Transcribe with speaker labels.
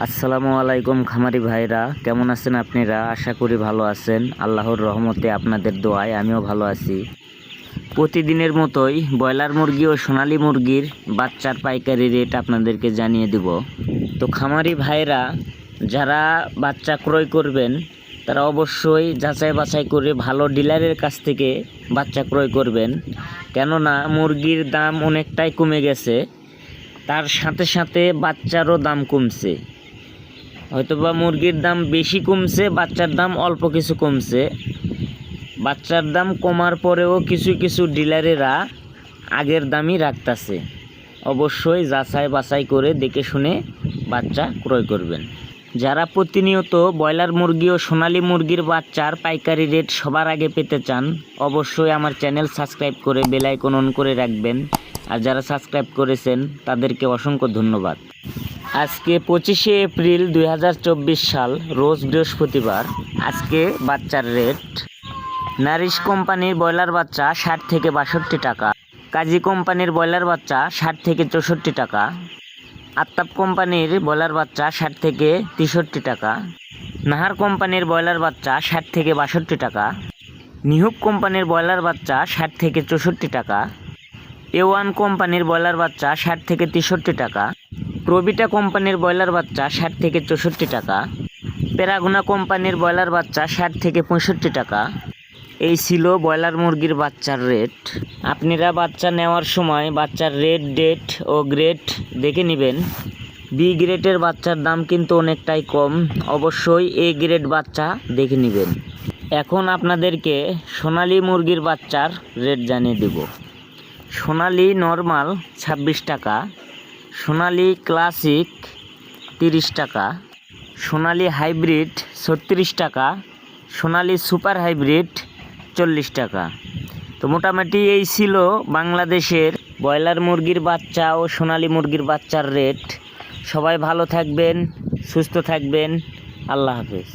Speaker 1: আসসালামু আলাইকুম খামারি ভাইরা, কেমন আছেন আপনারা? আশা করি ভালো আছেন। আল্লাহর রহমতে আপনাদের দোয়ায় আমিও ভালো আছি। প্রতিদিনের মতোই ব্রয়লার মুরগি ও সোনালী মুরগির বাচ্চার পাইকারি রেট আপনাদেরকে জানিয়ে দেব। তো খামারি ভাইরা যারা বাচ্চা ক্রয় করবেন তারা অবশ্যই যাচাই বাছাই করে ভালো ডিলারের কাছ থেকে বাচ্চা ক্রয় করবেন, কেননা মুরগির দাম অনেকটাই কমে গেছে, তার সাথে সাথে বাচ্চারও দাম কমছে। হয়তোবা মুরগির দাম বেশি কমছে, বাচ্চার দাম অল্প কিছু কমছে। বাচ্চার দাম কমার পরেও কিছু কিছু ডিলারেরা আগের দামই রাখতেছে। অবশ্যই যাচাই বাছাই করে দেখে শুনে বাচ্চা ক্রয় করবেন। যারা প্রতিনিয়ত ব্রয়লার মুরগি ও সোনালী মুরগির বাচ্চার পাইকারি রেট সবার আগে পেতে চান, অবশ্যই আমার চ্যানেল সাবস্ক্রাইব করে বেল আইকন অন করে রাখবেন। আর যারা সাবস্ক্রাইব করেছেন তাদেরকে অসংখ্য ধন্যবাদ। আজকে 25শে এপ্রিল 2024 সাল, রোজ বৃহস্পতিবার। আজকে বাচ্চার রেট: নারিশ কোম্পানির ব্রয়লার বাচ্চা 60 থেকে 62 টাকা, কাজী কোম্পানির ব্রয়লার বাচ্চা 60 থেকে 64 টাকা, আত্তাব কোম্পানির ব্রয়লার বাচ্চা 60 থেকে 63 টাকা, নাহার কোম্পানির ব্রয়লার বাচ্চা 60 থেকে 62 টাকা, নিহুব কোম্পানির ব্রয়লার বাচ্চা 60 থেকে 64 টাকা, A1 কোম্পানির ব্রয়লার বাচ্চা 60 থেকে 63 টাকা, প্রবিটা কোম্পানির ব্রয়লার বাচ্চা 60 থেকে 64 টাকা, পেরাগুনা কোম্পানির ব্রয়লার বাচ্চা 60 থেকে 65 টাকা। এই ছিল ব্রয়লার মুরগির বাচ্চার রেট। আপনারা বাচ্চা নেওয়ার সময় বাচ্চার রেট, ডেট ও গ্রেড দেখে নেবেন। বি গ্রেডের বাচ্চার দাম কিন্তু অনেকটাই কম, অবশ্যই এ গ্রেড বাচ্চা দেখে নেবেন। এখন আপনাদেরকে সোনালী মুরগির বাচ্চার রেট জানিয়ে দেব। সোনালী নর্মাল 26 টাকা, সোনালী ক্লাসিক 30 টাকা, সোনালী হাইব্রিড 36 টাকা, সোনালী সুপার হাইব্রিড 40 টাকা। তো মোটামুটি এই ছিল বাংলাদেশের ব্রয়লার মুরগির বাচ্চা ও সোনালী মুরগির বাচ্চার রেট। সবাই ভালো থাকবেন, সুস্থ থাকবেন। আল্লাহ হাফেজ।